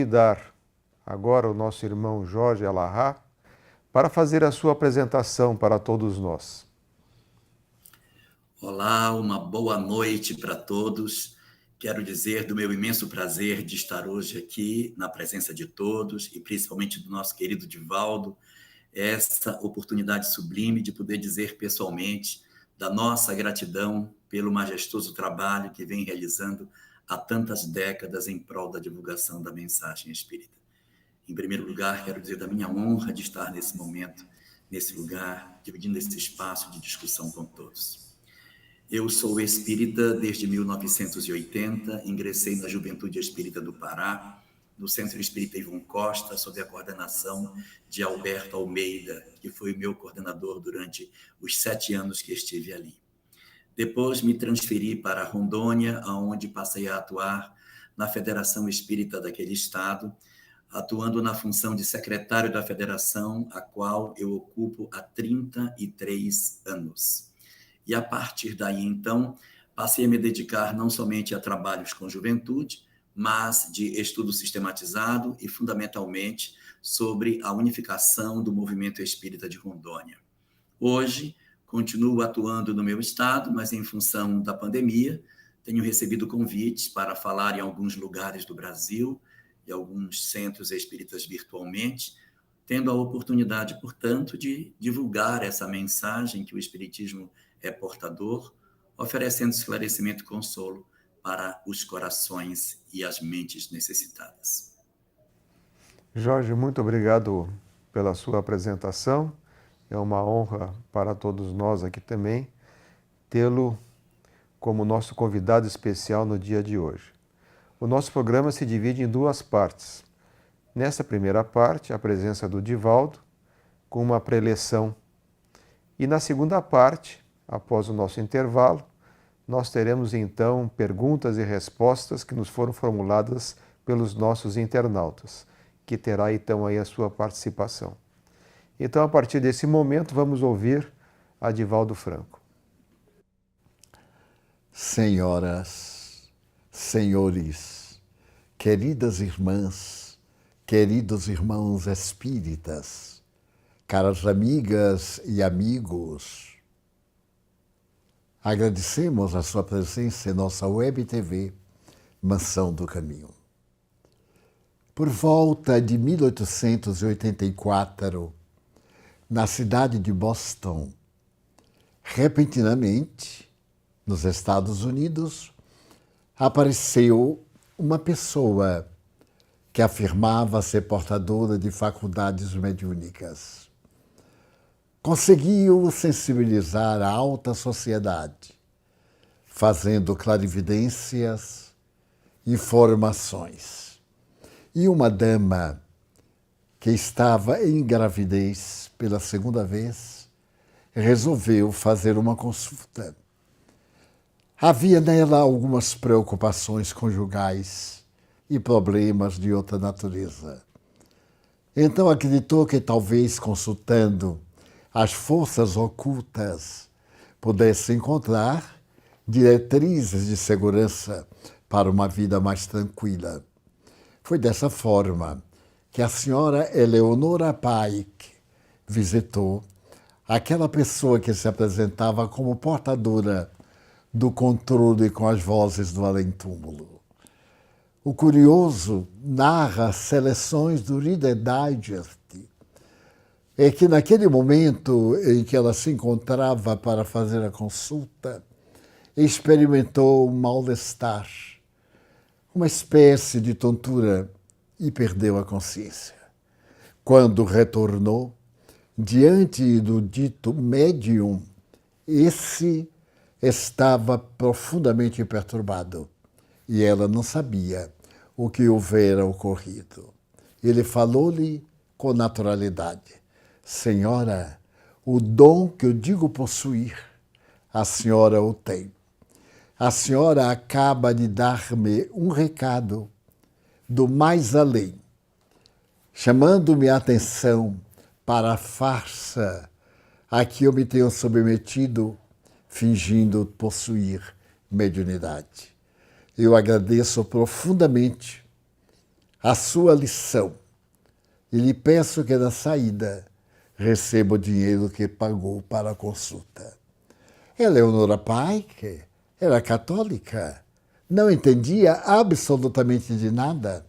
Convidar agora o nosso irmão Jorge Alahá para fazer a sua apresentação para todos nós. Olá, uma boa noite para todos. Quero dizer do meu imenso prazer de estar hoje aqui na presença de todos e principalmente do nosso querido Divaldo, essa oportunidade sublime de poder dizer pessoalmente da nossa gratidão pelo majestoso trabalho que vem realizando há tantas décadas em prol da divulgação da mensagem espírita. Em primeiro lugar, quero dizer da minha honra de estar nesse momento, nesse lugar, dividindo esse espaço de discussão com todos. Eu sou espírita desde 1980, ingressei na Juventude Espírita do Pará, no Centro Espírita Ivon Costa, sob a coordenação de Alberto Almeida, que foi meu coordenador durante os 7 anos que estive ali. Depois me transferi para Rondônia, onde passei a atuar na Federação Espírita daquele estado, atuando na função de secretário da federação, a qual eu ocupo há 33 anos. E a partir daí, então, passei a me dedicar não somente a trabalhos com juventude, mas de estudo sistematizado e, fundamentalmente, sobre a unificação do movimento espírita de Rondônia. Hoje, continuo atuando no meu estado, mas em função da pandemia, tenho recebido convites para falar em alguns lugares do Brasil e alguns centros espíritas virtualmente, tendo a oportunidade, portanto, de divulgar essa mensagem que o Espiritismo é portador, oferecendo esclarecimento e consolo para os corações e as mentes necessitadas. Jorge, muito obrigado pela sua apresentação. É uma honra para todos nós aqui também tê-lo como nosso convidado especial no dia de hoje. O nosso programa se divide em 2 partes. Nessa primeira parte, a presença do Divaldo, com uma preleção. E na segunda parte, após o nosso intervalo, nós teremos então perguntas e respostas que nos foram formuladas pelos nossos internautas, que terá então aí a sua participação. Então, a partir desse momento, vamos ouvir a Divaldo Franco. Senhoras, senhores, queridas irmãs, queridos irmãos espíritas, caras amigas e amigos, agradecemos a sua presença em nossa web TV, Mansão do Caminho. Por volta de 1884, na cidade de Boston, repentinamente, nos Estados Unidos, apareceu uma pessoa que afirmava ser portadora de faculdades mediúnicas. Conseguiu sensibilizar a alta sociedade, fazendo clarividências, informações. E uma dama que estava em gravidez pela 2ª vez, resolveu fazer uma consulta. Havia nela algumas preocupações conjugais e problemas de outra natureza. Então acreditou que talvez consultando as forças ocultas pudesse encontrar diretrizes de segurança para uma vida mais tranquila. Foi dessa forma que a senhora Eleonora Pike visitou aquela pessoa que se apresentava como portadora do controle com as vozes do além-túmulo. O curioso narra seleções do Reader Digest, é que naquele momento em que ela se encontrava para fazer a consulta, experimentou um mal-estar, uma espécie de tontura, e perdeu a consciência. Quando retornou, diante do dito médium, esse estava profundamente perturbado e ela não sabia o que houvera ocorrido. Ele falou-lhe com naturalidade: Senhora, o dom que eu digo possuir, a senhora o tem. A senhora acaba de dar-me um recado do mais além, chamando-me a atenção para a farsa a que eu me tenho submetido, fingindo possuir mediunidade. Eu agradeço profundamente a sua lição e lhe peço que na saída receba o dinheiro que pagou para a consulta. Eleonora Pike era católica, não entendia absolutamente de nada.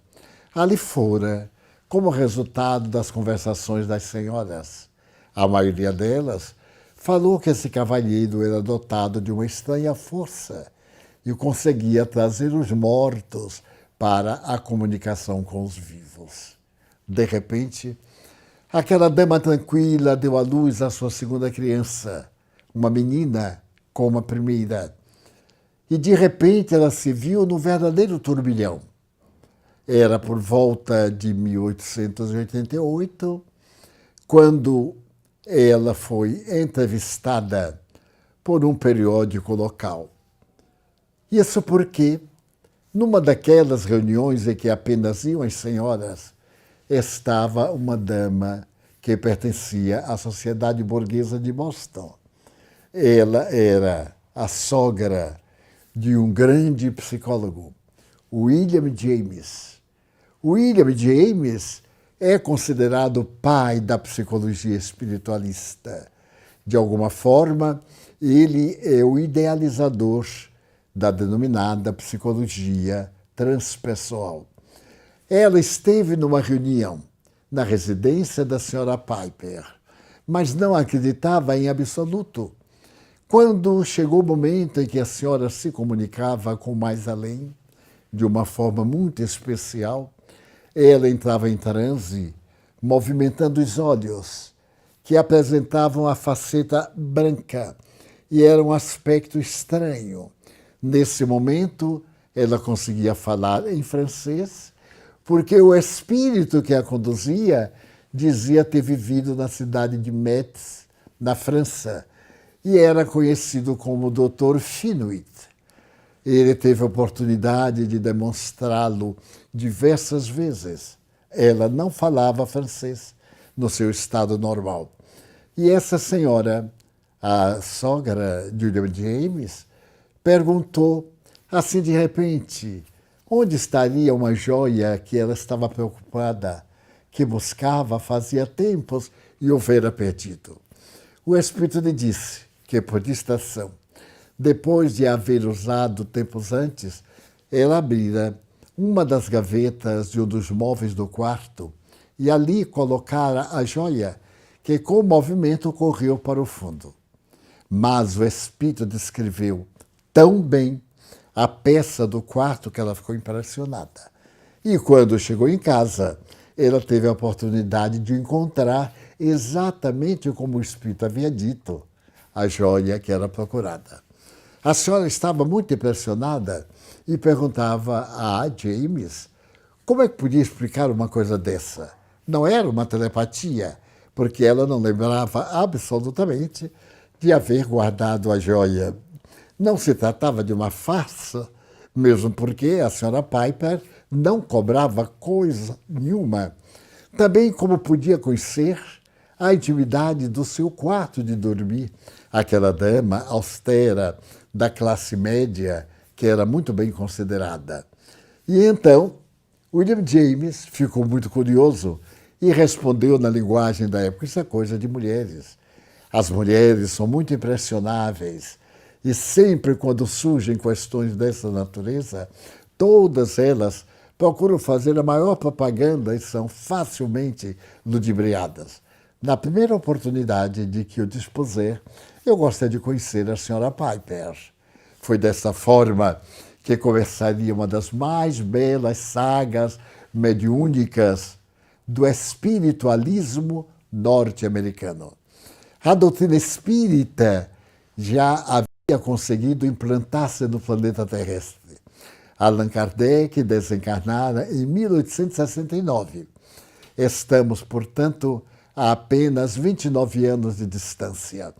Ali fora, como resultado das conversações das senhoras, a maioria delas falou que esse cavalheiro era dotado de uma estranha força e conseguia trazer os mortos para a comunicação com os vivos. De repente, aquela dama tranquila deu à luz a sua segunda criança, uma menina como a primeira. E de repente ela se viu no verdadeiro turbilhão. Era por volta de 1888, quando ela foi entrevistada por um periódico local. Isso porque, numa daquelas reuniões em que apenas iam as senhoras, estava uma dama que pertencia à Sociedade Burguesa de Boston. Ela era a sogra de um grande psicólogo, William James. William James é considerado o pai da psicologia espiritualista. De alguma forma, ele é o idealizador da denominada psicologia transpessoal. Ela esteve numa reunião na residência da senhora Piper, mas não acreditava em absoluto. Quando chegou o momento em que a senhora se comunicava com o mais além, de uma forma muito especial, ela entrava em transe, movimentando os olhos, que apresentavam a faceta branca, e era um aspecto estranho. Nesse momento, ela conseguia falar em francês, porque o espírito que a conduzia dizia ter vivido na cidade de Metz, na França, e era conhecido como Dr. Finuit. Ele teve a oportunidade de demonstrá-lo diversas vezes. Ela não falava francês no seu estado normal. E essa senhora, a sogra de William James, perguntou, assim de repente, onde estaria uma joia que ela estava preocupada, que buscava fazia tempos e houvera perdido. O Espírito lhe disse que, por distração, depois de haver usado tempos antes, ela abrira uma das gavetas de um dos móveis do quarto e ali colocara a joia, que com o movimento correu para o fundo. Mas o Espírito descreveu tão bem a peça do quarto que ela ficou impressionada. E quando chegou em casa, ela teve a oportunidade de encontrar exatamente como o Espírito havia dito, a joia que era procurada. A senhora estava muito impressionada e perguntava a James como é que podia explicar uma coisa dessa. Não era uma telepatia, porque ela não lembrava absolutamente de haver guardado a joia. Não se tratava de uma farsa, mesmo porque a senhora Piper não cobrava coisa nenhuma. Também como podia conhecer a intimidade do seu quarto de dormir, aquela dama austera da classe média que era muito bem considerada. E então, William James ficou muito curioso e respondeu na linguagem da época, isso é coisa de mulheres. As mulheres são muito impressionáveis e sempre quando surgem questões dessa natureza, todas elas procuram fazer a maior propaganda e são facilmente ludibriadas. Na primeira oportunidade de que eu dispuser, eu gostaria de conhecer a senhora Piper. Foi dessa forma que começaria uma das mais belas sagas mediúnicas do espiritualismo norte-americano. A doutrina espírita já havia conseguido implantar-se no planeta terrestre. Allan Kardec desencarnara em 1869. Estamos, portanto, a apenas 29 anos de distância.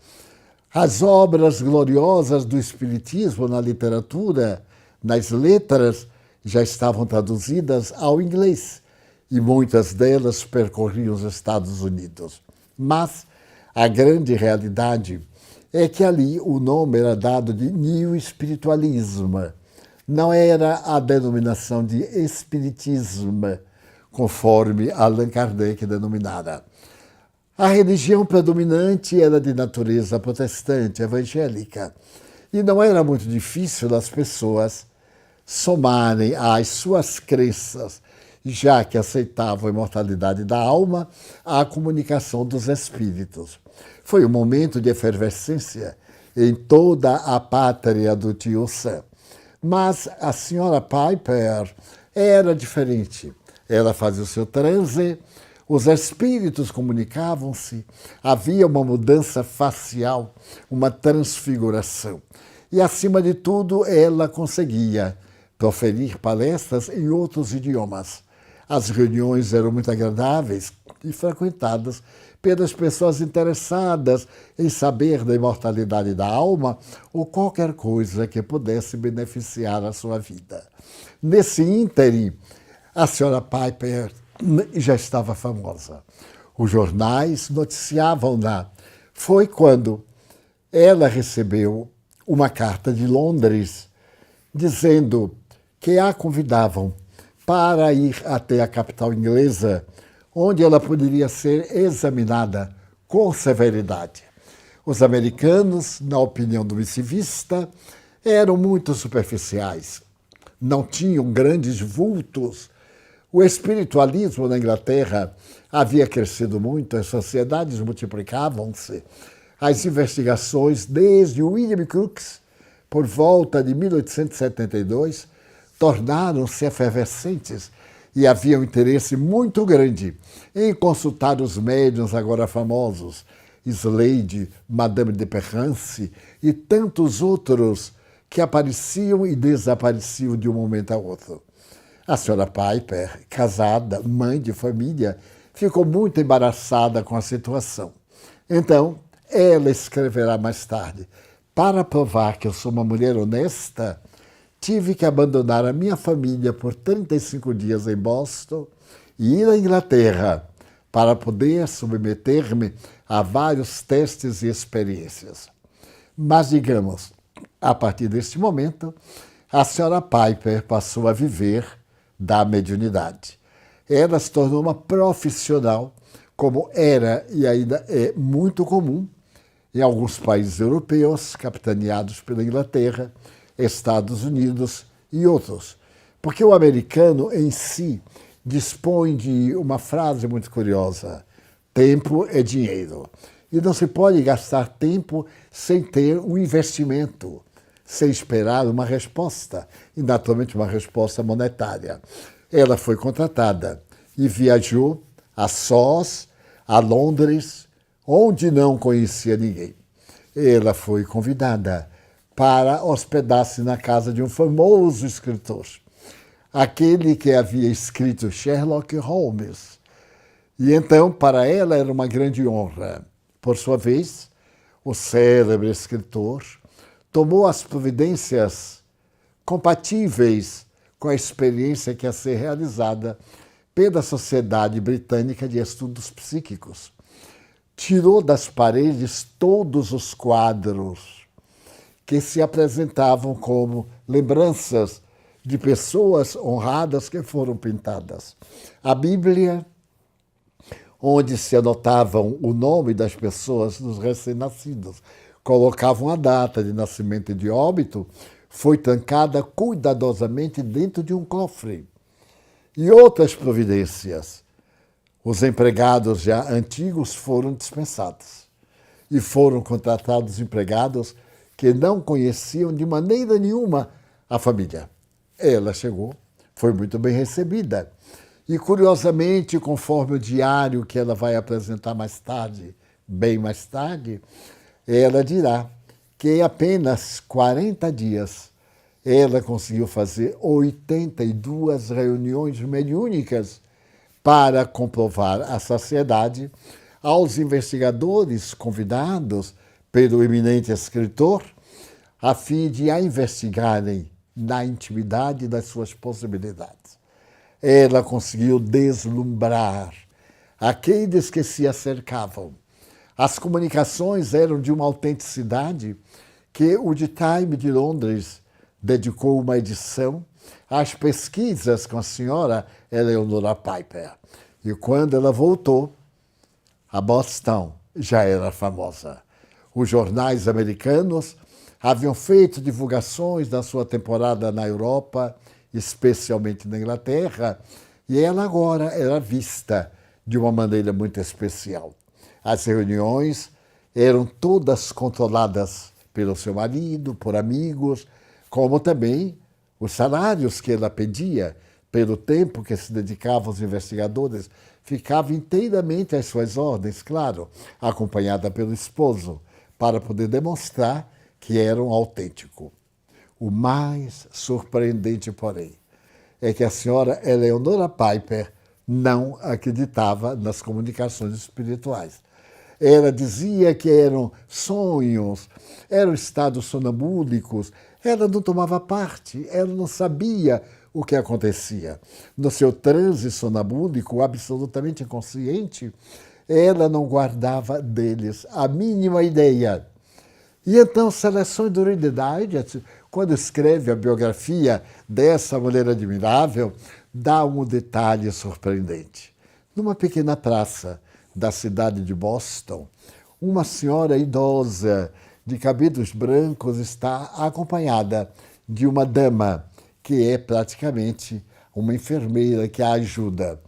As obras gloriosas do Espiritismo na literatura, nas letras, já estavam traduzidas ao inglês e muitas delas percorriam os Estados Unidos. Mas a grande realidade é que ali o nome era dado de New Spiritualism. Não era a denominação de Espiritismo, conforme Allan Kardec denominara. A religião predominante era de natureza protestante, evangélica, e não era muito difícil das pessoas somarem às suas crenças, já que aceitavam a imortalidade da alma, a comunicação dos espíritos. Foi um momento de efervescência em toda a pátria do tio Sam. Mas a senhora Piper era diferente. Ela fazia o seu transe, os espíritos comunicavam-se, havia uma mudança facial, uma transfiguração. E, acima de tudo, ela conseguia proferir palestras em outros idiomas. As reuniões eram muito agradáveis e frequentadas pelas pessoas interessadas em saber da imortalidade da alma ou qualquer coisa que pudesse beneficiar a sua vida. Nesse ínterim, a senhora Piper já estava famosa. Os jornais noticiavam-na. Foi quando ela recebeu uma carta de Londres dizendo que a convidavam para ir até a capital inglesa, onde ela poderia ser examinada com severidade. Os americanos, na opinião do missivista, eram muito superficiais, não tinham grandes vultos. O espiritualismo na Inglaterra havia crescido muito, as sociedades multiplicavam-se. As investigações, desde William Crookes, por volta de 1872, tornaram-se efervescentes e havia um interesse muito grande em consultar os médiuns agora famosos, Slade, Madame de Perrance e tantos outros que apareciam e desapareciam de um momento a outro. A senhora Piper, casada, mãe de família, ficou muito embaraçada com a situação. Então, ela escreverá mais tarde: para provar que eu sou uma mulher honesta, tive que abandonar a minha família por 35 dias em Boston e ir à Inglaterra para poder submeter-me a vários testes e experiências. Mas, digamos, a partir deste momento, a senhora Piper passou a viver da mediunidade. Ela se tornou uma profissional, como era e ainda é muito comum em alguns países europeus, capitaneados pela Inglaterra, Estados Unidos e outros. Porque o americano em si dispõe de uma frase muito curiosa: tempo é dinheiro. E não se pode gastar tempo sem ter um investimento, sem esperar uma resposta, e naturalmente uma resposta monetária. Ela foi contratada e viajou a sós a Londres, onde não conhecia ninguém. Ela foi convidada para hospedar-se na casa de um famoso escritor, aquele que havia escrito Sherlock Holmes. E então, para ela, era uma grande honra. Por sua vez, o célebre escritor tomou as providências compatíveis com a experiência que ia ser realizada pela Sociedade Britânica de Estudos Psíquicos. Tirou das paredes todos os quadros que se apresentavam como lembranças de pessoas honradas que foram pintadas. A Bíblia, onde se anotavam o nome das pessoas, dos recém-nascidos, colocavam a data de nascimento e de óbito, foi trancada cuidadosamente dentro de um cofre. E outras providências. Os empregados já antigos foram dispensados e foram contratados empregados que não conheciam de maneira nenhuma a família. Ela chegou, foi muito bem recebida. E, curiosamente, conforme o diário que ela vai apresentar mais tarde, bem mais tarde, ela dirá que em apenas 40 dias ela conseguiu fazer 82 reuniões mediúnicas para comprovar a saciedade aos investigadores convidados pelo eminente escritor, a fim de a investigarem na intimidade das suas possibilidades. Ela conseguiu deslumbrar aqueles que se acercavam. As comunicações eram de uma autenticidade que o The Times de Londres dedicou uma edição as pesquisas com a senhora Eleonora Piper. E quando ela voltou, a Boston já era famosa. Os jornais americanos haviam feito divulgações da sua temporada na Europa, especialmente na Inglaterra, e ela agora era vista de uma maneira muito especial. As reuniões eram todas controladas pelo seu marido, por amigos, como também os salários que ela pedia, pelo tempo que se dedicava aos investigadores, ficava inteiramente às suas ordens, claro, acompanhada pelo esposo, para poder demonstrar que era um autêntico. O mais surpreendente, porém, é que a senhora Eleonora Piper não acreditava nas comunicações espirituais. Ela dizia que eram sonhos, eram estados sonambúlicos. Ela não tomava parte, ela não sabia o que acontecia. No seu transe sonambúlico, absolutamente inconsciente, ela não guardava deles a mínima ideia. E então, Seleções do Reader Digest, quando escreve a biografia dessa mulher admirável, dá um detalhe surpreendente. Numa pequena praça da cidade de Boston, uma senhora idosa de cabelos brancos está acompanhada de uma dama que é praticamente uma enfermeira que a ajuda.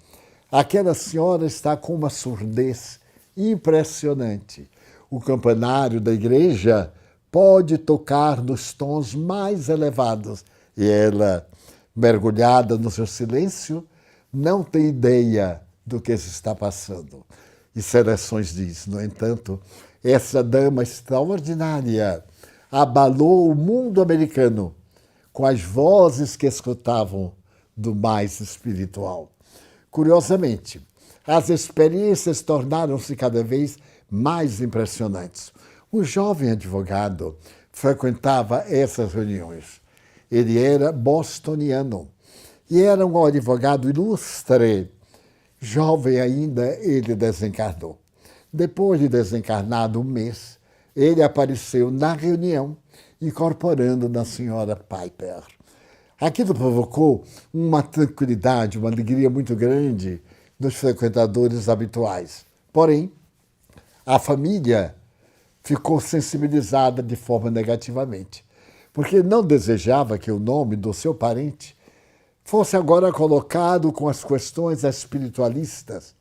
Aquela senhora está com uma surdez impressionante. O campanário da igreja pode tocar nos tons mais elevados e ela, mergulhada no seu silêncio, não tem ideia do que se está passando. E Seleções diz, no entanto, essa dama extraordinária abalou o mundo americano com as vozes que escutavam do mais espiritual. Curiosamente, as experiências tornaram-se cada vez mais impressionantes. O jovem advogado frequentava essas reuniões. Ele era bostoniano e era um advogado ilustre. Jovem ainda, ele desencarnou. Depois de desencarnado um mês, ele apareceu na reunião, incorporando na senhora Piper. Aquilo provocou uma tranquilidade, uma alegria muito grande nos frequentadores habituais. Porém, a família ficou sensibilizada de forma negativamente, porque não desejava que o nome do seu parente fosse agora colocado com as questões espiritualistas,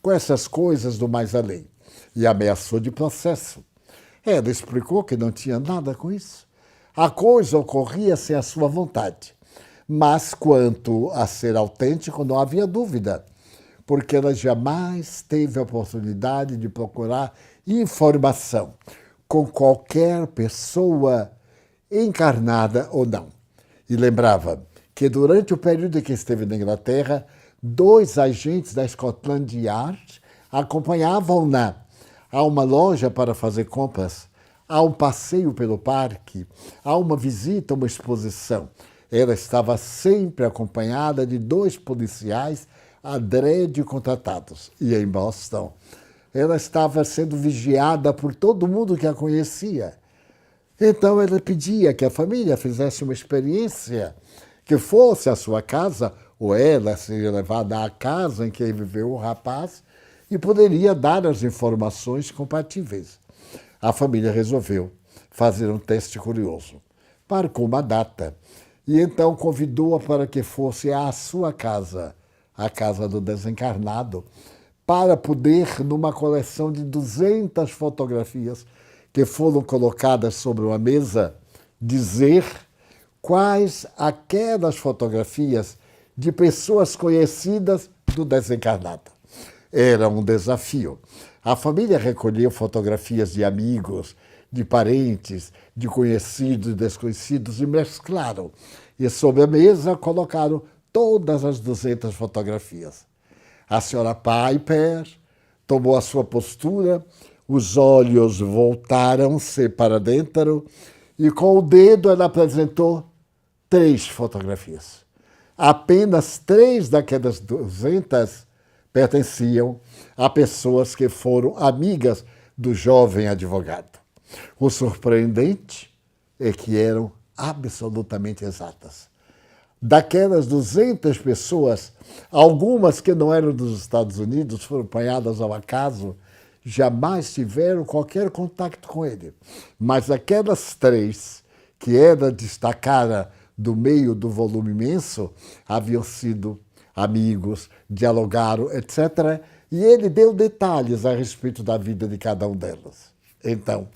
com essas coisas do mais além, e ameaçou de processo. Ela explicou que não tinha nada com isso. A coisa ocorria sem a sua vontade, mas quanto a ser autêntico não havia dúvida, porque ela jamais teve a oportunidade de procurar informação com qualquer pessoa, encarnada ou não. E lembrava que durante o período em que esteve na Inglaterra, 2 agentes da Scotland Yard acompanhavam-na a uma loja para fazer compras, a um passeio pelo parque, a uma visita a uma exposição. Ela estava sempre acompanhada de 2 policiais adrede contratados. E em Boston, ela estava sendo vigiada por todo mundo que a conhecia. Então ela pedia que a família fizesse uma experiência, que fosse à sua casa, ou ela seria levada à casa em que viveu o rapaz, e poderia dar as informações compatíveis. A família resolveu fazer um teste curioso. Marcou uma data e então convidou-a para que fosse à sua casa, a casa do desencarnado, para poder, numa coleção de 200 fotografias que foram colocadas sobre uma mesa, dizer quais aquelas fotografias de pessoas conhecidas do desencarnado. Era um desafio. A família recolheu fotografias de amigos, de parentes, de conhecidos e desconhecidos e mesclaram. E sobre a mesa colocaram todas as 200 fotografias. A senhora Piper tomou a sua postura, os olhos voltaram-se para dentro e com o dedo ela apresentou 3 fotografias. Apenas 3 daquelas 200 pertenciam a pessoas que foram amigas do jovem advogado. O surpreendente é que eram absolutamente exatas. daquelas 200 pessoas, algumas que não eram dos Estados Unidos, foram apanhadas ao acaso, jamais tiveram qualquer contato com ele. Mas aquelas 3 que era destacada do meio do volume imenso, haviam sido amigos, dialogaram, etc. E ele deu detalhes a respeito da vida de cada um delas. Então,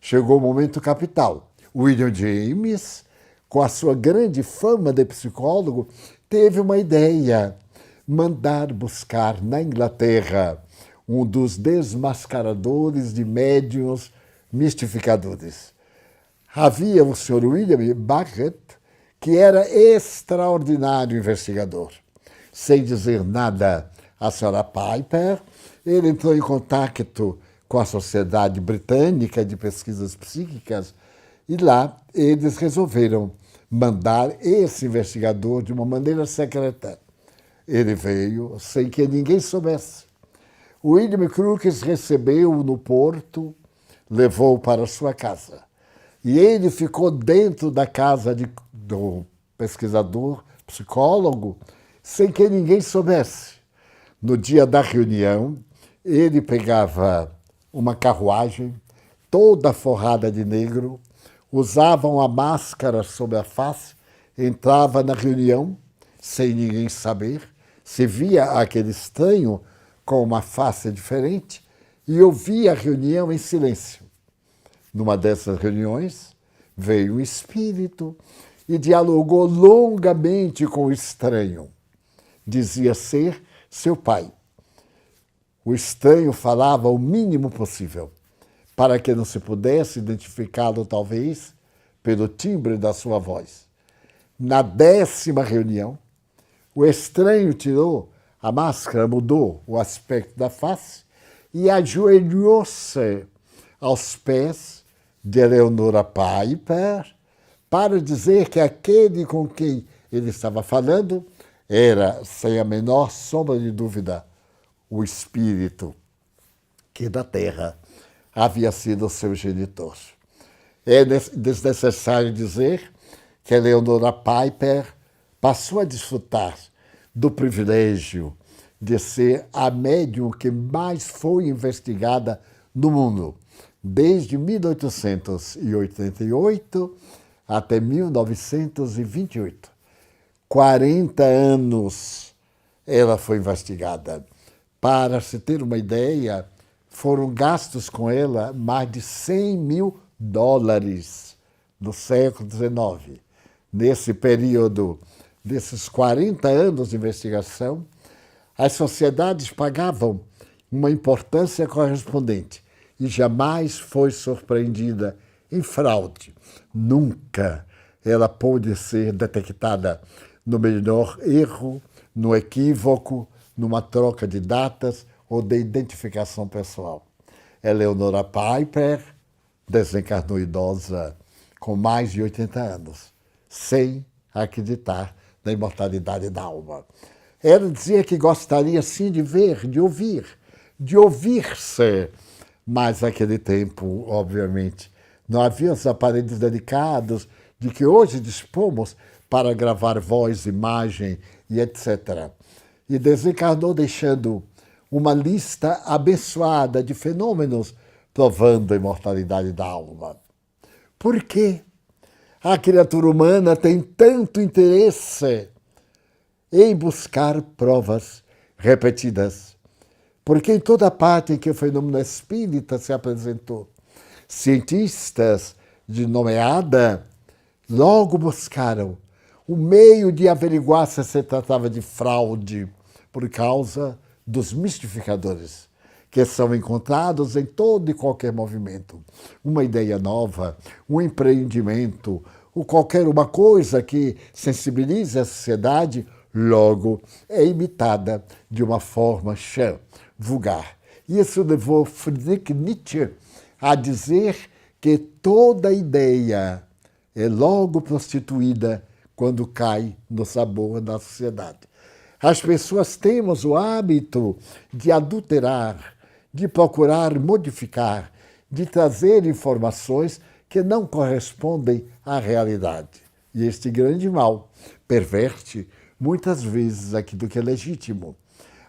chegou o momento capital. William James, com a sua grande fama de psicólogo, teve uma ideia: mandar buscar na Inglaterra um dos desmascaradores de médiuns mistificadores. Havia o Sr. William Bucket, que era extraordinário investigador. Sem dizer nada à Sra. Piper, ele entrou em contato com a Sociedade Britânica de Pesquisas Psíquicas e lá eles resolveram mandar esse investigador de uma maneira secreta. Ele veio sem que ninguém soubesse. William Crookes recebeu-o no porto, levou-o para sua casa. E ele ficou dentro da casa do pesquisador, psicólogo, sem que ninguém soubesse. No dia da reunião, ele pegava uma carruagem toda forrada de negro, usava uma máscara sobre a face, entrava na reunião sem ninguém saber, se via aquele estranho com uma face diferente e ouvia a reunião em silêncio. Numa dessas reuniões, veio um espírito e dialogou longamente com o estranho. Dizia ser seu pai. O estranho falava o mínimo possível, para que não se pudesse identificá-lo, talvez, pelo timbre da sua voz. Na 10ª reunião, o estranho tirou a máscara, mudou o aspecto da face e ajoelhou-se aos pés de Eleonora Piper para dizer que aquele com quem ele estava falando era, sem a menor sombra de dúvida, o espírito que da Terra havia sido seu genitor. É desnecessário dizer que Eleonora Piper passou a desfrutar do privilégio de ser a médium que mais foi investigada no mundo, desde 1888 até 1928. 40 anos ela foi investigada. Para se ter uma ideia, foram gastos com ela mais de $100 mil no século XIX. Nesse período desses 40 anos de investigação, as sociedades pagavam uma importância correspondente e jamais foi surpreendida em fraude. Nunca ela pôde ser detectada no menor erro, no equívoco, numa troca de datas ou de identificação pessoal. Eleonora Piper desencarnou idosa com mais de 80 anos, sem acreditar na imortalidade da alma. Ela dizia que gostaria sim de ver, de ouvir-se, mas naquele tempo, obviamente, não havia os aparelhos delicados de que hoje dispomos para gravar voz, imagem e etc. E desencarnou deixando uma lista abençoada de fenômenos provando a imortalidade da alma. Por quê? A criatura humana tem tanto interesse em buscar provas repetidas. Porque em toda parte em que o fenômeno espírita se apresentou, cientistas de nomeada logo buscaram o meio de averiguar se tratava de fraude por causa dos mistificadores, que são encontrados em todo e qualquer movimento. Uma ideia nova, um empreendimento, ou qualquer uma coisa que sensibilize a sociedade, logo é imitada de uma forma chã, vulgar. Isso levou Friedrich Nietzsche a dizer que toda ideia é logo prostituída quando cai no sabor da sociedade. As pessoas temos o hábito de adulterar, de procurar modificar, de trazer informações que não correspondem à realidade. E este grande mal perverte muitas vezes aquilo que é legítimo.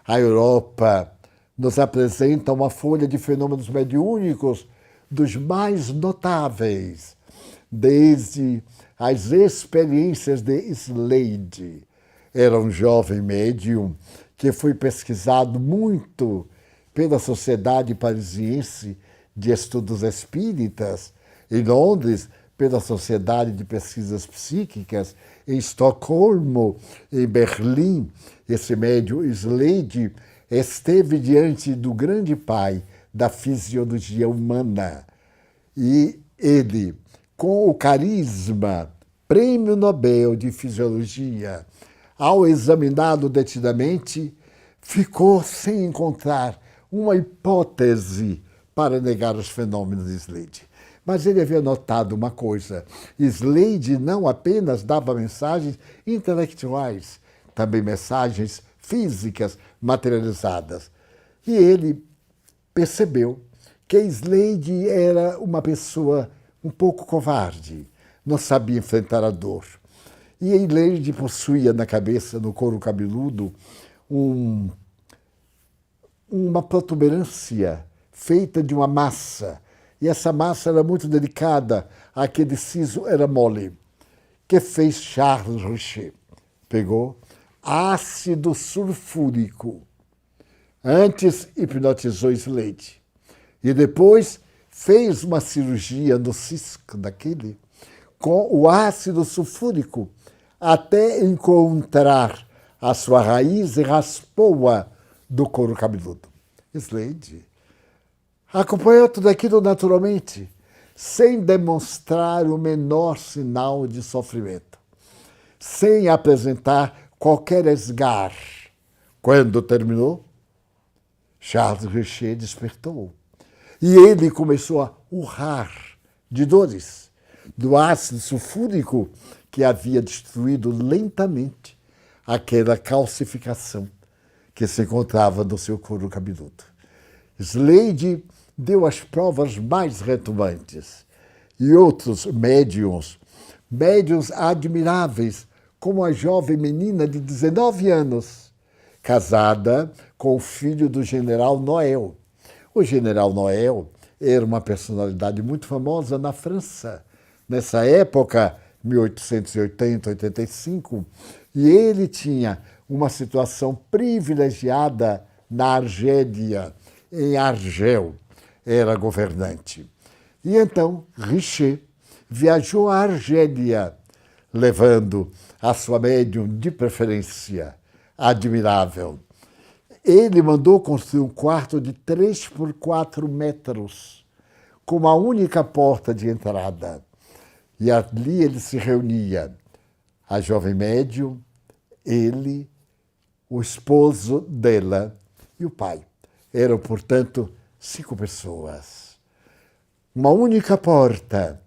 A Europa nos apresenta uma folha de fenômenos mediúnicos dos mais notáveis, desde as experiências de Slade. Era um jovem médium que foi pesquisado muito pela Sociedade Parisiense de Estudos Espíritas, em Londres, pela Sociedade de Pesquisas Psíquicas, em Estocolmo, em Berlim. Esse médium Slade esteve diante do grande pai da fisiologia humana. E ele, com o carisma, Prêmio Nobel de Fisiologia, ao examiná-lo detidamente, ficou sem encontrar uma hipótese para negar os fenômenos de Slade. Mas ele havia notado uma coisa: Slade não apenas dava mensagens intelectuais, também mensagens físicas materializadas. E ele percebeu que Slade era uma pessoa um pouco covarde, não sabia enfrentar a dor. E Slade possuía na cabeça, no couro cabeludo, uma protuberância feita de uma massa. E essa massa era muito delicada, aquele siso era mole. Que fez Charles Richer? Pegou ácido sulfúrico. Antes hipnotizou Slade. E depois fez uma cirurgia no cisco daquele com o ácido sulfúrico até encontrar a sua raiz e raspou-a do couro cabeludo. Slade acompanhou tudo aquilo naturalmente, sem demonstrar o menor sinal de sofrimento, sem apresentar qualquer esgar. Quando terminou, Charles Richer despertou e ele começou a urrar de dores do ácido sulfúrico que havia destruído lentamente aquela calcificação que se encontrava no seu couro cabeludo. Slade deu as provas mais retumbantes. E outros médiums admiráveis, como a jovem menina de 19 anos, casada com o filho do general Noel. O general Noel era uma personalidade muito famosa na França, nessa época, 1880, 85, e ele tinha uma situação privilegiada na Argélia, em Argel, era governante. E então Richer viajou à Argélia, levando a sua médium de preferência, admirável. Ele mandou construir um quarto de 3 por 4 metros, com uma única porta de entrada. E ali ele se reunia, a jovem médium, ele, o esposo dela e o pai. Eram, portanto, 5 pessoas. Uma única porta.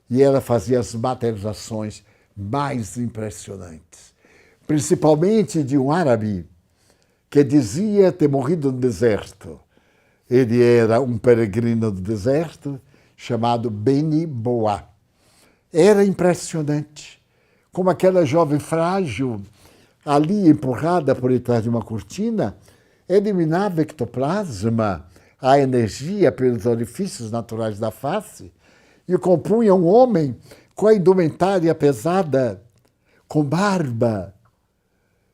E ela fazia as materializações mais impressionantes. Principalmente de um árabe que dizia ter morrido no deserto. Ele era um peregrino do deserto chamado Beni Boa. Era impressionante como aquela jovem frágil, ali empurrada por detrás de uma cortina, eliminava ectoplasma, a energia pelos orifícios naturais da face, e compunha um homem com a indumentária pesada, com barba,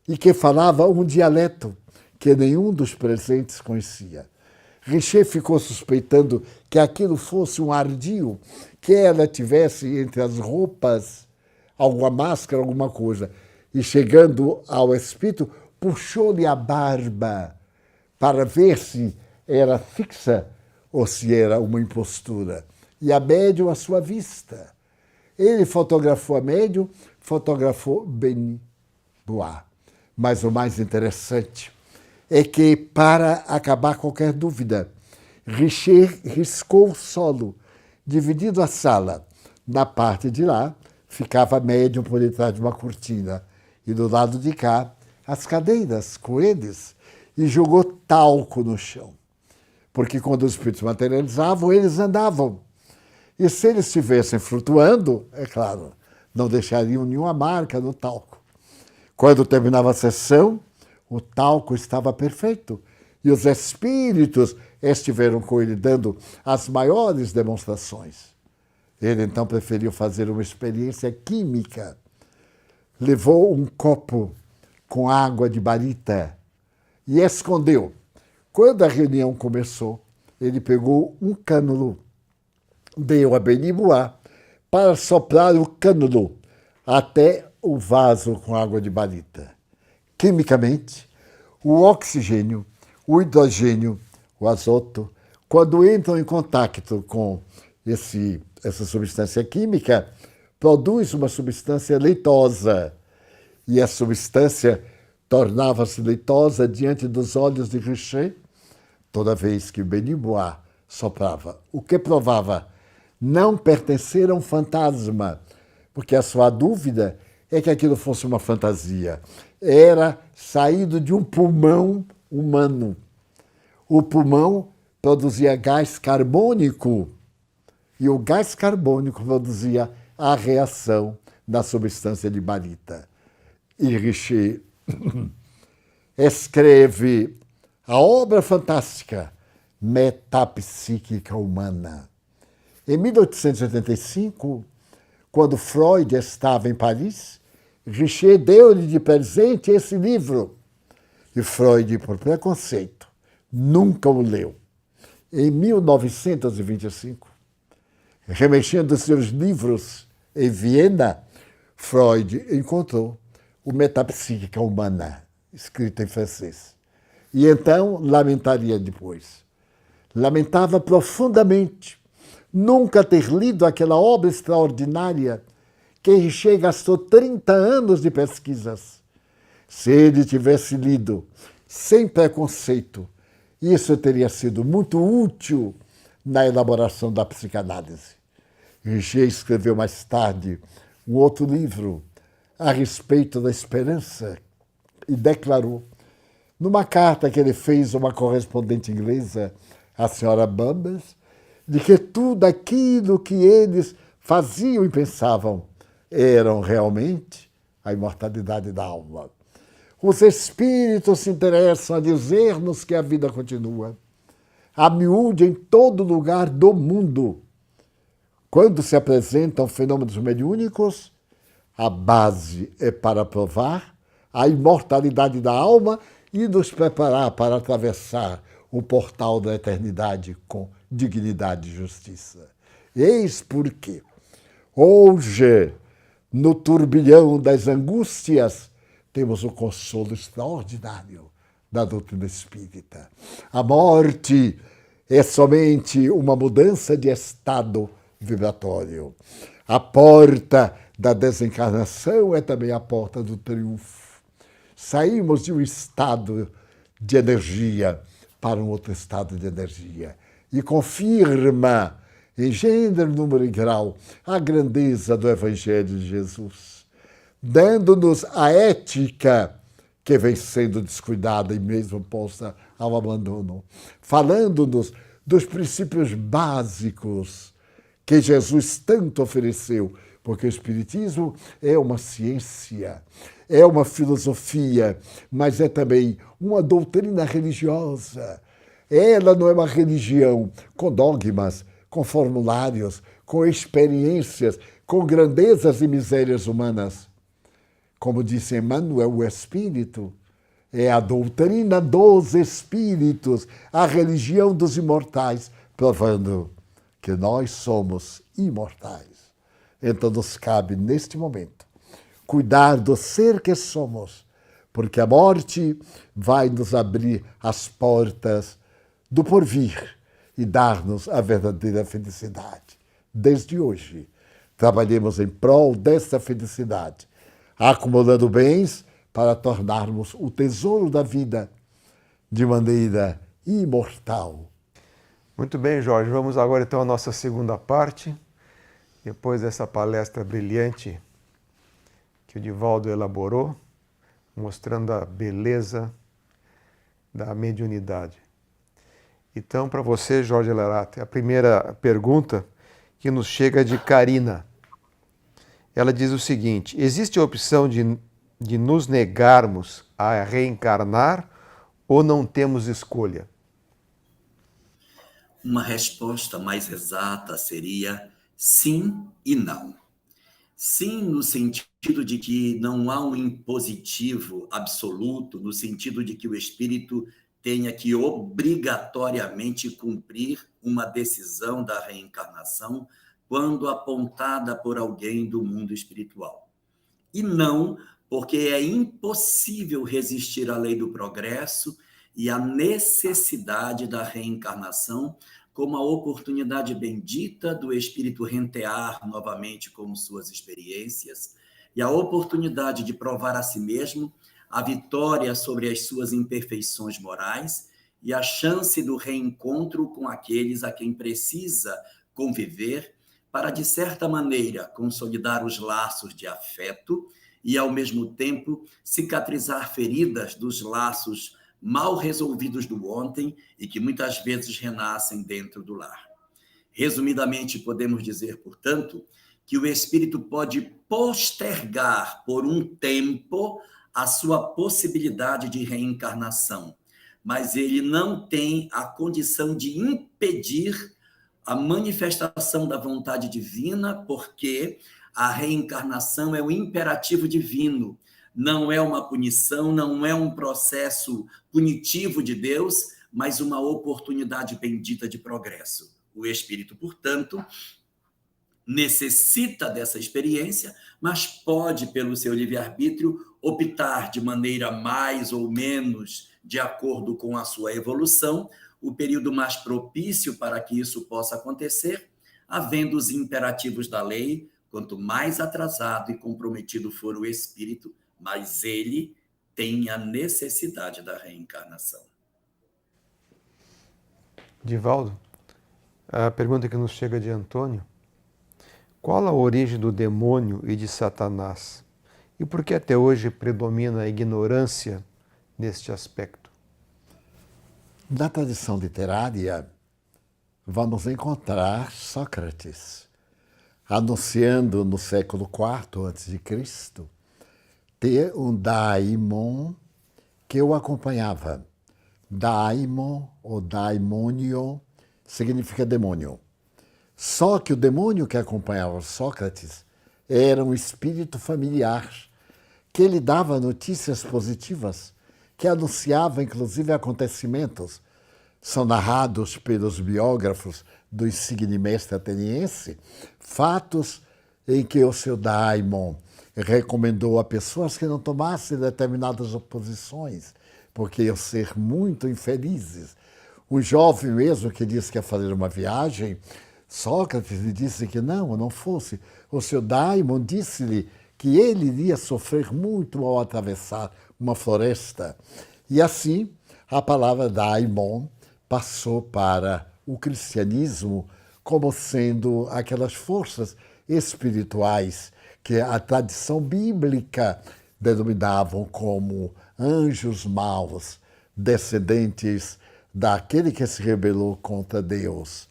e que falava um dialeto que nenhum dos presentes conhecia. Richer ficou suspeitando que aquilo fosse um ardil, que ela tivesse entre as roupas alguma máscara, alguma coisa. E chegando ao espírito, puxou-lhe a barba para ver se era fixa ou se era uma impostura. E a médium à sua vista. Ele fotografou a médium, fotografou Beni Boa. Mas o mais interessante é que, para acabar qualquer dúvida, Richer riscou o solo, dividindo a sala. Na parte de lá, ficava a médium por detrás de uma cortina. E do lado de cá, as cadeiras com eles. E jogou talco no chão. Porque quando os espíritos materializavam, eles andavam. E se eles estivessem flutuando, é claro, não deixariam nenhuma marca no talco. Quando terminava a sessão, o talco estava perfeito e os espíritos estiveram com ele dando as maiores demonstrações. Ele então preferiu fazer uma experiência química. Levou um copo com água de barita e escondeu. Quando a reunião começou, ele pegou um cânulo, deu a Beniboá para soprar o cânulo até o vaso com água de barita. Quimicamente, o oxigênio, o hidrogênio, o azoto, quando entram em contato com essa substância química, produz uma substância leitosa. E a substância tornava-se leitosa diante dos olhos de Richer toda vez que o Beniboá soprava. O que provava não pertencer a um fantasma, porque a sua dúvida é que aquilo fosse uma fantasia. Era saído de um pulmão humano. O pulmão produzia gás carbônico e o gás carbônico produzia a reação da substância de barita. E Richer escreve a obra fantástica Metapsíquica Humana. Em 1885, quando Freud estava em Paris, Richer deu-lhe de presente esse livro. E Freud, por preconceito, nunca o leu. Em 1925, remexendo seus livros em Viena, Freud encontrou o Metapsíquica Humana, escrito em francês. E então lamentaria depois. Lamentava profundamente nunca ter lido aquela obra extraordinária que Richer gastou 30 anos de pesquisas. Se ele tivesse lido sem preconceito, isso teria sido muito útil na elaboração da psicanálise. Richer escreveu mais tarde um outro livro a respeito da esperança e declarou, numa carta que ele fez a uma correspondente inglesa, a senhora Bumpers, de que tudo aquilo que eles faziam e pensavam eram realmente a imortalidade da alma. Os espíritos se interessam a dizer-nos que a vida continua, a miúde em todo lugar do mundo. Quando se apresentam fenômenos mediúnicos, a base é para provar a imortalidade da alma e nos preparar para atravessar o portal da eternidade com dignidade e justiça. Eis porque hoje, no turbilhão das angústias, temos o consolo extraordinário da doutrina espírita. A morte é somente uma mudança de estado vibratório. A porta da desencarnação é também a porta do triunfo. Saímos de um estado de energia para um outro estado de energia e confirma, em gênero, número e grau, a grandeza do Evangelho de Jesus, dando-nos a ética que vem sendo descuidada e mesmo posta ao abandono, falando-nos dos princípios básicos que Jesus tanto ofereceu, porque o Espiritismo é uma ciência, é uma filosofia, mas é também uma doutrina religiosa. Ela não é uma religião com dogmas, com formulários, com experiências, com grandezas e misérias humanas. Como disse Emmanuel, o Espírito é a doutrina dos espíritos, a religião dos imortais, provando que nós somos imortais. Então nos cabe, neste momento, cuidar do ser que somos, porque a morte vai nos abrir as portas do porvir e dar-nos a verdadeira felicidade. Desde hoje, trabalhemos em prol dessa felicidade, acumulando bens para tornarmos o tesouro da vida de maneira imortal. Muito bem, Jorge. Vamos agora então à nossa segunda parte. Depois dessa palestra brilhante que o Divaldo elaborou, mostrando a beleza da mediunidade. Então, para você, Jorge Lerate, a primeira pergunta que nos chega de Karina. Ela diz o seguinte: existe a opção de de nos negarmos a reencarnar ou não temos escolha? Uma resposta mais exata seria sim e não. Sim, no sentido de que não há um impositivo absoluto, no sentido de que o espírito tenha que obrigatoriamente cumprir uma decisão da reencarnação quando apontada por alguém do mundo espiritual. E não porque é impossível resistir à lei do progresso e à necessidade da reencarnação como a oportunidade bendita do espírito rentear novamente com suas experiências e a oportunidade de provar a si mesmo a vitória sobre as suas imperfeições morais e a chance do reencontro com aqueles a quem precisa conviver para, de certa maneira, consolidar os laços de afeto e, ao mesmo tempo, cicatrizar feridas dos laços mal resolvidos do ontem e que muitas vezes renascem dentro do lar. Resumidamente, podemos dizer, portanto, que o espírito pode postergar por um tempo a sua possibilidade de reencarnação, mas ele não tem a condição de impedir a manifestação da vontade divina, porque a reencarnação é o imperativo divino, não é uma punição, não é um processo punitivo de Deus, mas uma oportunidade bendita de progresso. O espírito, portanto, necessita dessa experiência, mas pode, pelo seu livre-arbítrio, optar de maneira mais ou menos de acordo com a sua evolução, o período mais propício para que isso possa acontecer, havendo os imperativos da lei, quanto mais atrasado e comprometido for o espírito, mais ele tem a necessidade da reencarnação. Divaldo, a pergunta que nos chega de Antônio: qual a origem do demônio e de Satanás? E por que até hoje predomina a ignorância neste aspecto? Na tradição literária, vamos encontrar Sócrates anunciando no século IV a.C. ter um daimon que o acompanhava. Daimon ou daimônio significa demônio. Só que o demônio que acompanhava Sócrates era um espírito familiar que lhe dava notícias positivas, que anunciava inclusive acontecimentos. São narrados pelos biógrafos do insigne mestre ateniense fatos em que o seu daimon recomendou a pessoas que não tomassem determinadas posições, porque iam ser muito infelizes. Um jovem mesmo que disse que ia fazer uma viagem, Sócrates lhe disse que não fosse. O seu daimon disse-lhe que ele iria sofrer muito ao atravessar uma floresta. E assim, a palavra daimon passou para o cristianismo como sendo aquelas forças espirituais que a tradição bíblica denominavam como anjos maus, descendentes daquele que se rebelou contra Deus.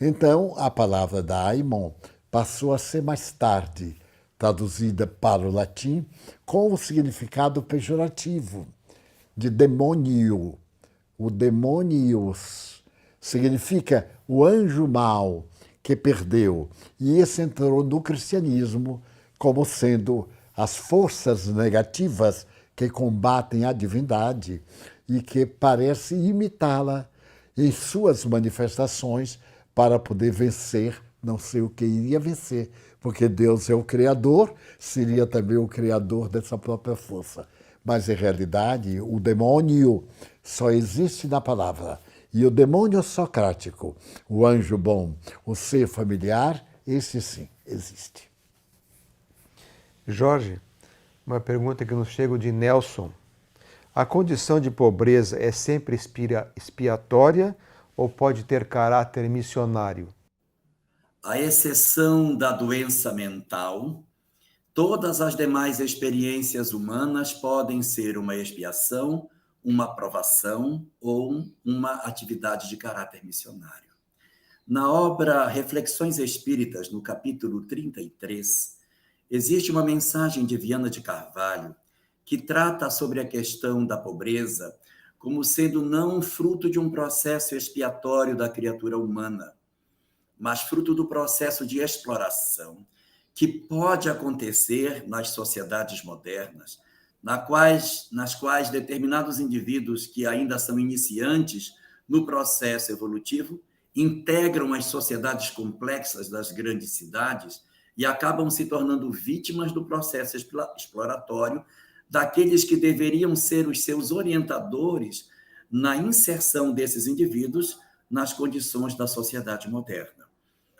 Então, a palavra daimon passou a ser mais tarde traduzida para o latim com o significado pejorativo de demônio. O demonius significa o anjo mau que perdeu. E esse entrou no cristianismo como sendo as forças negativas que combatem a divindade e que parecem imitá-la em suas manifestações para poder vencer, não sei o que iria vencer, porque Deus é o Criador, seria também o Criador dessa própria força. Mas, em realidade, o demônio só existe na palavra. E o demônio socrático, o anjo bom, o ser familiar, esse sim existe. Jorge, uma pergunta que nos chega de Nelson. A condição de pobreza é sempre expiatória ou pode ter caráter missionário? À exceção da doença mental, todas as demais experiências humanas podem ser uma expiação, uma provação ou uma atividade de caráter missionário. Na obra Reflexões Espíritas, no capítulo 33, Existe uma mensagem de Viana de Carvalho que trata sobre a questão da pobreza como sendo não fruto de um processo expiatório da criatura humana, mas fruto do processo de exploração que pode acontecer nas sociedades modernas, nas quais determinados indivíduos que ainda são iniciantes no processo evolutivo integram as sociedades complexas das grandes cidades e acabam se tornando vítimas do processo exploratório daqueles que deveriam ser os seus orientadores na inserção desses indivíduos nas condições da sociedade moderna.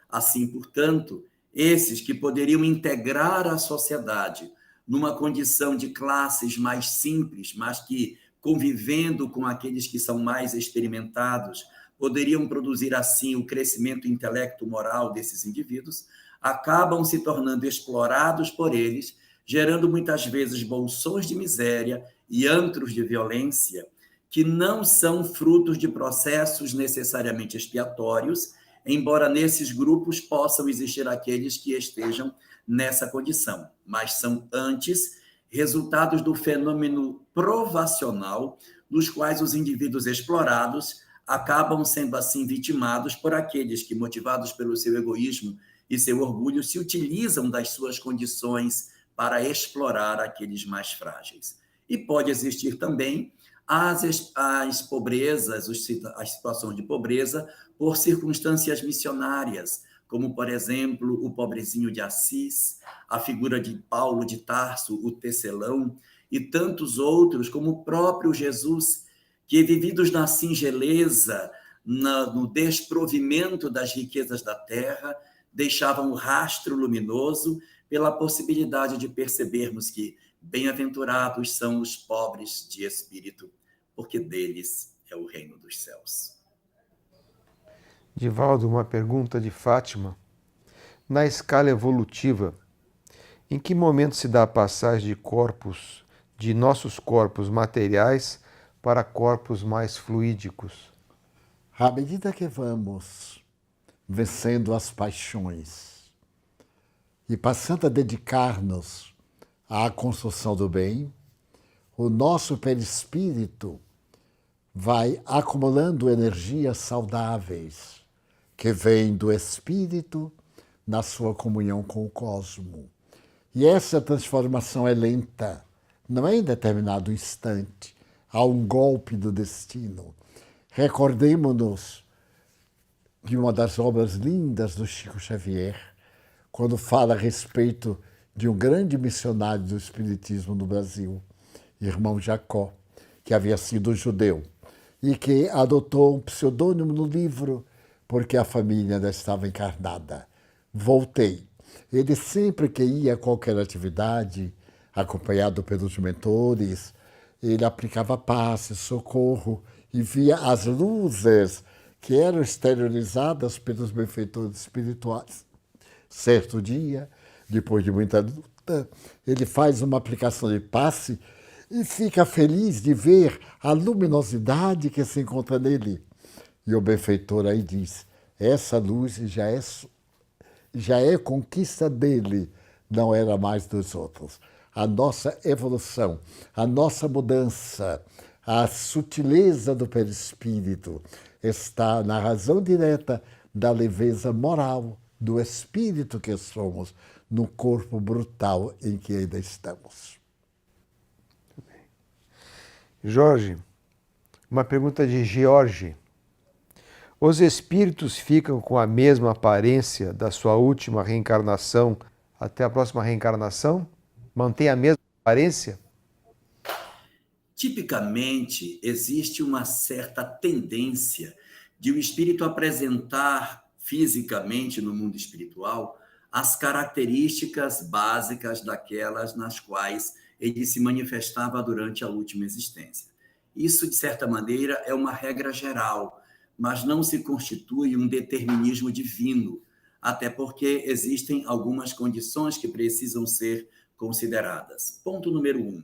Assim, portanto, esses que poderiam integrar a sociedade numa condição de classes mais simples, mas que, convivendo com aqueles que são mais experimentados, poderiam produzir, assim, o crescimento intelecto-moral desses indivíduos, acabam se tornando explorados por eles, gerando muitas vezes bolsões de miséria e antros de violência, que não são frutos de processos necessariamente expiatórios, embora nesses grupos possam existir aqueles que estejam nessa condição, mas são antes resultados do fenômeno provacional, dos quais os indivíduos explorados acabam sendo assim vitimados por aqueles que, motivados pelo seu egoísmo e seu orgulho, se utilizam das suas condições para explorar aqueles mais frágeis. E pode existir também as pobrezas, as situações de pobreza por circunstâncias missionárias, como, por exemplo, o pobrezinho de Assis, a figura de Paulo de Tarso, o tecelão, e tantos outros, como o próprio Jesus, que, vividos na singeleza, no desprovimento das riquezas da terra, deixavam um rastro luminoso pela possibilidade de percebermos que bem-aventurados são os pobres de espírito, porque deles é o reino dos céus. Divaldo, uma pergunta de Fátima. Na escala evolutiva, em que momento se dá a passagem de nossos corpos materiais para corpos mais fluídicos? À medida que vamos vencendo as paixões e passando a dedicar-nos à construção do bem, o nosso perispírito vai acumulando energias saudáveis que vêm do espírito na sua comunhão com o cosmo. E essa transformação é lenta, não é em determinado instante, há um golpe do destino. Recordemo-nos de uma das obras lindas do Chico Xavier, quando fala a respeito de um grande missionário do Espiritismo no Brasil, irmão Jacó, que havia sido judeu e que adotou um pseudônimo no livro porque a família ainda estava encarnada. Voltei. Ele sempre que ia a qualquer atividade, acompanhado pelos mentores, ele aplicava passe, socorro e via as luzes que eram exteriorizadas pelos benfeitores espirituais. Certo dia, depois de muita luta, ele faz uma aplicação de passe e fica feliz de ver a luminosidade que se encontra nele. E o benfeitor aí diz, essa luz já é conquista dele, não era mais dos outros. A nossa evolução, a nossa mudança, a sutileza do perispírito está na razão direta da leveza moral do espírito que somos, no corpo brutal em que ainda estamos. Jorge, uma pergunta de George. Os espíritos ficam com a mesma aparência da sua última reencarnação até a próxima reencarnação? Mantém a mesma aparência? Tipicamente, existe uma certa tendência de o espírito apresentar fisicamente no mundo espiritual as características básicas daquelas nas quais ele se manifestava durante a última existência. Isso, de certa maneira, é uma regra geral, mas não se constitui um determinismo divino, até porque existem algumas condições que precisam ser consideradas. Ponto número 1.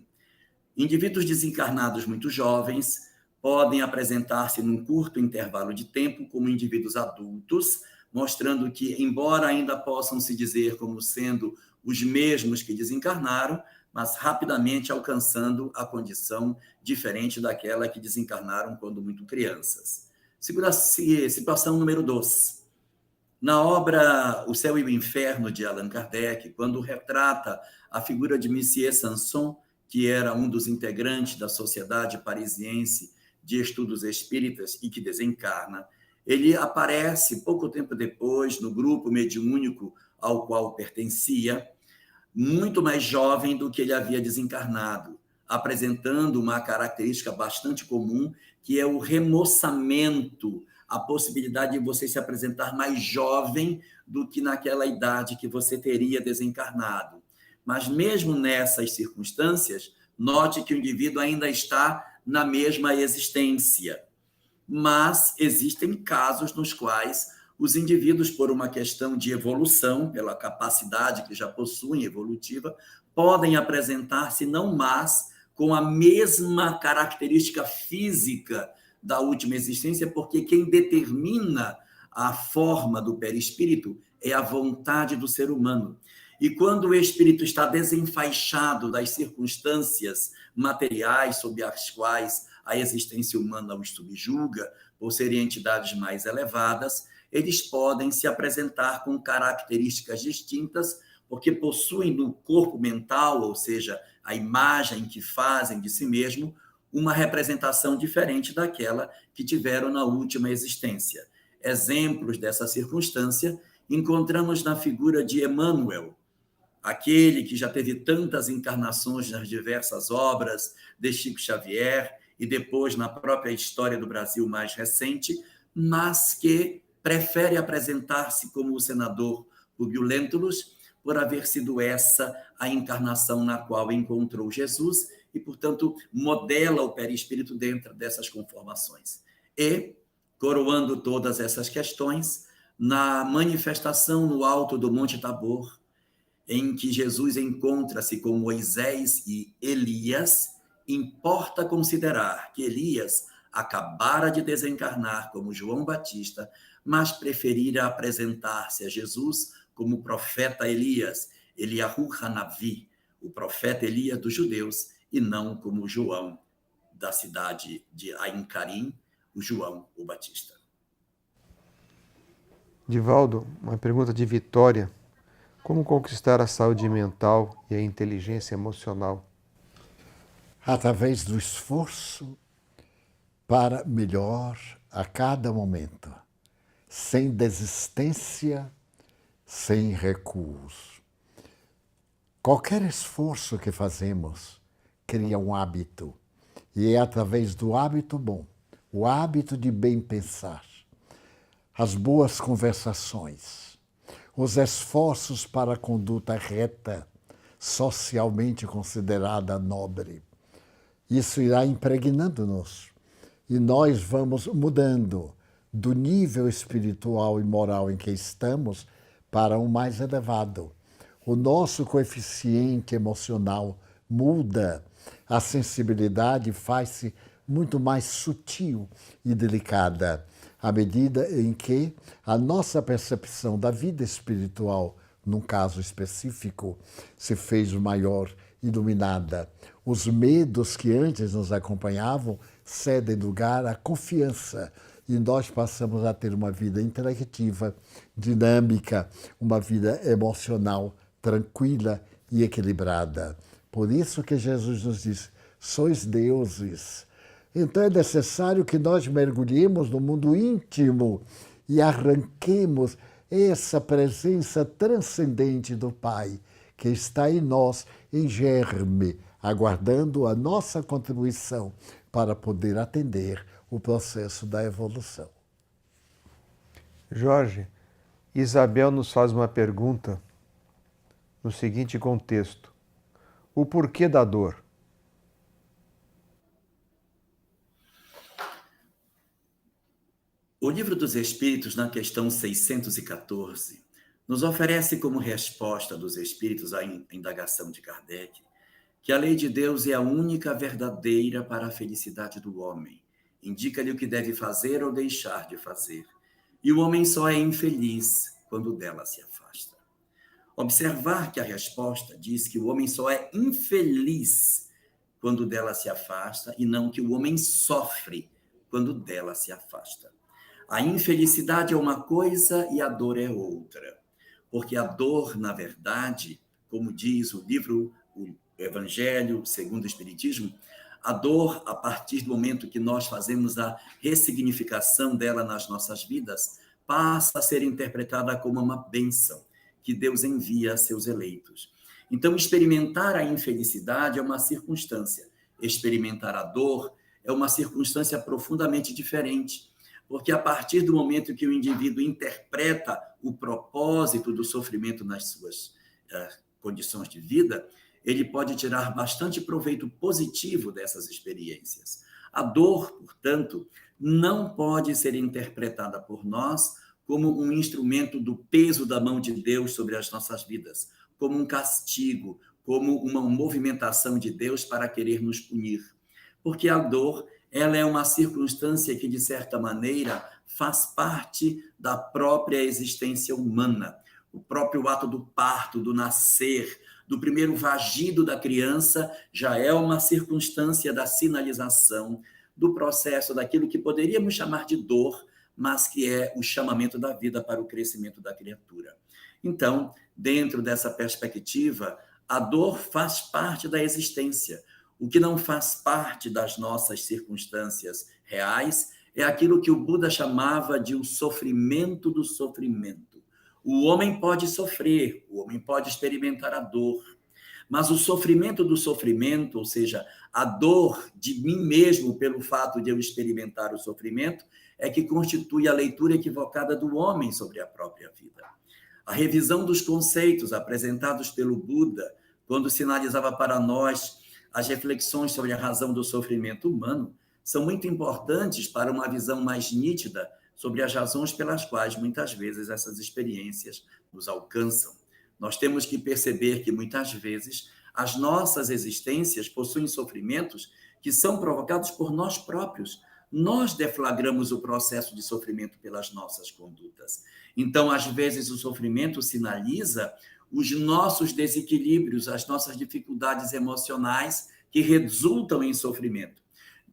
Indivíduos desencarnados muito jovens podem apresentar-se num curto intervalo de tempo como indivíduos adultos, mostrando que, embora ainda possam se dizer como sendo os mesmos que desencarnaram, mas rapidamente alcançando a condição diferente daquela que desencarnaram quando muito crianças. Situação número 2. Na obra O Céu e o Inferno, de Allan Kardec, quando retrata a figura de Monsieur Sanson, que era um dos integrantes da Sociedade Parisiense de Estudos Espíritas e que desencarna, ele aparece pouco tempo depois no grupo mediúnico ao qual pertencia, muito mais jovem do que ele havia desencarnado, apresentando uma característica bastante comum, que é o remoçamento, a possibilidade de você se apresentar mais jovem do que naquela idade que você teria desencarnado. Mas mesmo nessas circunstâncias, note que o indivíduo ainda está na mesma existência. Mas existem casos nos quais os indivíduos, por uma questão de evolução, pela capacidade que já possuem evolutiva, podem apresentar-se não mais com a mesma característica física da última existência, porque quem determina a forma do perispírito é a vontade do ser humano. E quando o espírito está desenfaixado das circunstâncias materiais sob as quais a existência humana os subjuga, por serem entidades mais elevadas, eles podem se apresentar com características distintas, porque possuem no corpo mental, ou seja, a imagem que fazem de si mesmo, uma representação diferente daquela que tiveram na última existência. Exemplos dessa circunstância encontramos na figura de Emmanuel, aquele que já teve tantas encarnações nas diversas obras de Chico Xavier e depois na própria história do Brasil mais recente, mas que prefere apresentar-se como o senador Publio Lentulus, por haver sido essa a encarnação na qual encontrou Jesus e, portanto, modela o perispírito dentro dessas conformações. E, coroando todas essas questões, na manifestação no alto do Monte Tabor, em que Jesus encontra-se com Moisés e Elias, importa considerar que Elias acabara de desencarnar como João Batista, mas preferira apresentar-se a Jesus como profeta Elias, Eliahu Hanavi, o profeta Elias dos judeus, e não como João da cidade de Ain Karim, o João o Batista. Divaldo, uma pergunta de Vitória. Como conquistar a saúde mental e a inteligência emocional? Através do esforço para melhor a cada momento, sem desistência, sem recuos. Qualquer esforço que fazemos cria um hábito, e é através do hábito bom, o hábito de bem pensar, as boas conversações, os esforços para a conduta reta, socialmente considerada nobre. Isso irá impregnando-nos e nós vamos mudando do nível espiritual e moral em que estamos para um mais elevado. O nosso coeficiente emocional muda, a sensibilidade faz-se muito mais sutil e delicada, à medida em que a nossa percepção da vida espiritual, num caso específico, se fez maior, iluminada. Os medos que antes nos acompanhavam cedem lugar à confiança e nós passamos a ter uma vida intelectiva, dinâmica, uma vida emocional tranquila e equilibrada. Por isso que Jesus nos diz, sois deuses. Então é necessário que nós mergulhemos no mundo íntimo e arranquemos essa presença transcendente do Pai, que está em nós, em germe, aguardando a nossa contribuição para poder atender o processo da evolução. Jorge, Isabel nos faz uma pergunta no seguinte contexto: o porquê da dor? O Livro dos Espíritos, na questão 614, nos oferece como resposta dos Espíritos à indagação de Kardec que a lei de Deus é a única verdadeira para a felicidade do homem. Indica-lhe o que deve fazer ou deixar de fazer. E o homem só é infeliz quando dela se afasta. Observar que a resposta diz que o homem só é infeliz quando dela se afasta e não que o homem sofre quando dela se afasta. A infelicidade é uma coisa e a dor é outra. Porque a dor, na verdade, como diz o livro, o Evangelho segundo o Espiritismo, a dor, a partir do momento que nós fazemos a ressignificação dela nas nossas vidas, passa a ser interpretada como uma bênção que Deus envia a seus eleitos. Então, experimentar a infelicidade é uma circunstância, experimentar a dor é uma circunstância profundamente diferente, porque a partir do momento que o indivíduo interpreta o propósito do sofrimento nas suas condições de vida, ele pode tirar bastante proveito positivo dessas experiências. A dor, portanto, não pode ser interpretada por nós como um instrumento do peso da mão de Deus sobre as nossas vidas, como um castigo, como uma movimentação de Deus para querer nos punir. Porque a dor, ela é uma circunstância que, de certa maneira, faz parte da própria existência humana. O próprio ato do parto, do nascer, do primeiro vagido da criança, já é uma circunstância da sinalização do processo daquilo que poderíamos chamar de dor, mas que é o chamamento da vida para o crescimento da criatura. Então, dentro dessa perspectiva, a dor faz parte da existência. O que não faz parte das nossas circunstâncias reais é aquilo que o Buda chamava de o sofrimento do sofrimento. O homem pode sofrer, o homem pode experimentar a dor, mas o sofrimento do sofrimento, ou seja, a dor de mim mesmo pelo fato de eu experimentar o sofrimento, é que constitui a leitura equivocada do homem sobre a própria vida. A revisão dos conceitos apresentados pelo Buda, quando sinalizava para nós as reflexões sobre a razão do sofrimento humano, são muito importantes para uma visão mais nítida sobre as razões pelas quais, muitas vezes, essas experiências nos alcançam. Nós temos que perceber que, muitas vezes, as nossas existências possuem sofrimentos que são provocados por nós próprios. Nós deflagramos o processo de sofrimento pelas nossas condutas. Então, às vezes, o sofrimento sinaliza os nossos desequilíbrios, as nossas dificuldades emocionais que resultam em sofrimento.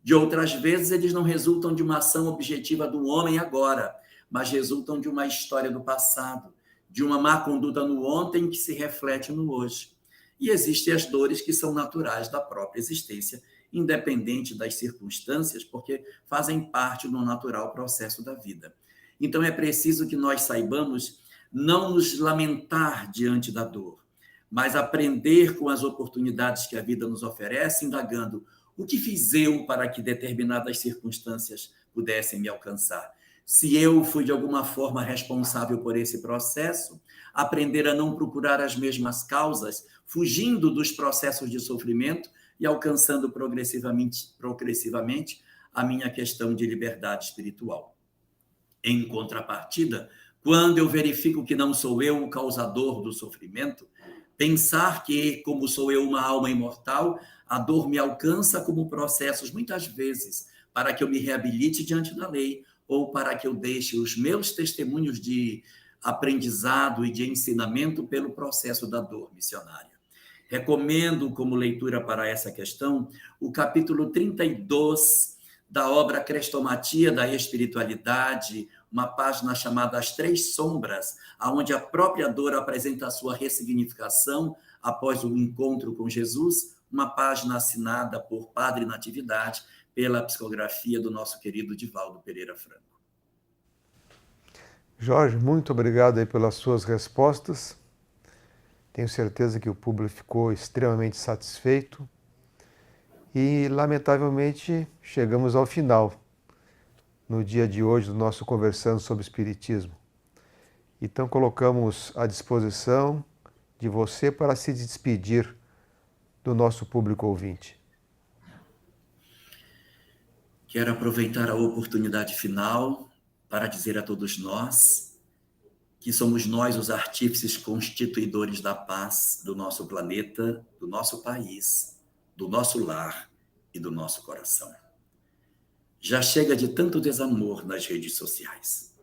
De outras vezes, eles não resultam de uma ação objetiva do homem agora, mas resultam de uma história do passado, de uma má conduta no ontem que se reflete no hoje. E existem as dores que são naturais da própria existência, independente das circunstâncias, porque fazem parte do natural processo da vida. Então, é preciso que nós saibamos não nos lamentar diante da dor, mas aprender com as oportunidades que a vida nos oferece, indagando o que fiz eu para que determinadas circunstâncias pudessem me alcançar. Se eu fui, de alguma forma, responsável por esse processo, aprender a não procurar as mesmas causas, fugindo dos processos de sofrimento e alcançando progressivamente a minha questão de liberdade espiritual. Em contrapartida, quando eu verifico que não sou eu o causador do sofrimento, pensar que, como sou eu uma alma imortal, a dor me alcança como processos, muitas vezes, para que eu me reabilite diante da lei ou para que eu deixe os meus testemunhos de aprendizado e de ensinamento pelo processo da dor missionária. Recomendo como leitura para essa questão o capítulo 32 da obra Crestomatia da Espiritualidade, uma página chamada As Três Sombras, onde a própria dor apresenta a sua ressignificação após o encontro com Jesus, uma página assinada por Padre Natividade, pela psicografia do nosso querido Divaldo Pereira Franco. Jorge, muito obrigado aí pelas suas respostas. Tenho certeza que o público ficou extremamente satisfeito. E, lamentavelmente, chegamos ao final, no dia de hoje, do nosso Conversando sobre Espiritismo. Então, colocamos à disposição de você para se despedir do nosso público ouvinte. Quero aproveitar a oportunidade final para dizer a todos nós que somos nós os artífices constituidores da paz do nosso planeta, do nosso país, do nosso lar e do nosso coração. Já chega de tanto desamor nas redes sociais.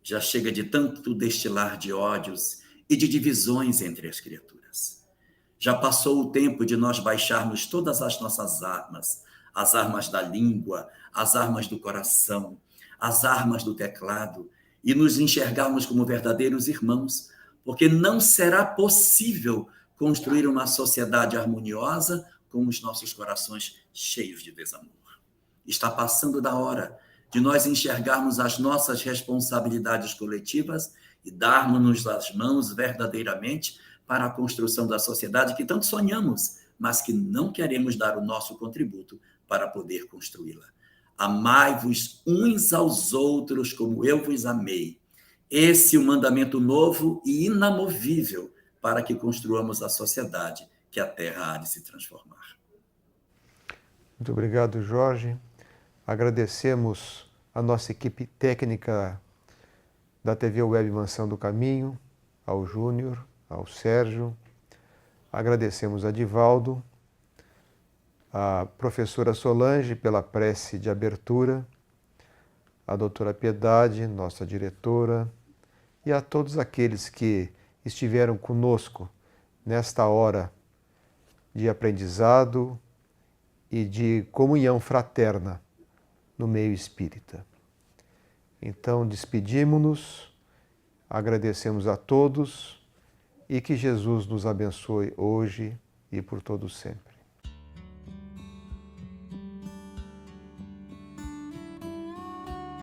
Já chega de tanto destilar de ódios e de divisões entre as criaturas. Já passou o tempo de nós baixarmos todas as nossas armas, as armas da língua, as armas do coração, as armas do teclado, e nos enxergarmos como verdadeiros irmãos, porque não será possível construir uma sociedade harmoniosa com os nossos corações cheios de desamor. Está passando da hora de nós enxergarmos as nossas responsabilidades coletivas e darmos-nos as mãos verdadeiramente para a construção da sociedade que tanto sonhamos, mas que não queremos dar o nosso contributo para poder construí-la. Amai-vos uns aos outros como eu vos amei. Esse é o mandamento novo e inamovível para que construamos a sociedade que a Terra há de se transformar. Muito obrigado, Jorge. Agradecemos a nossa equipe técnica da TV Web Mansão do Caminho, ao Júnior, ao Sérgio. Agradecemos a Divaldo, a professora Solange pela prece de abertura, a doutora Piedade, nossa diretora, e a todos aqueles que estiveram conosco nesta hora de aprendizado e de comunhão fraterna no meio espírita. Então, despedimos-nos, agradecemos a todos e que Jesus nos abençoe hoje e por todo sempre.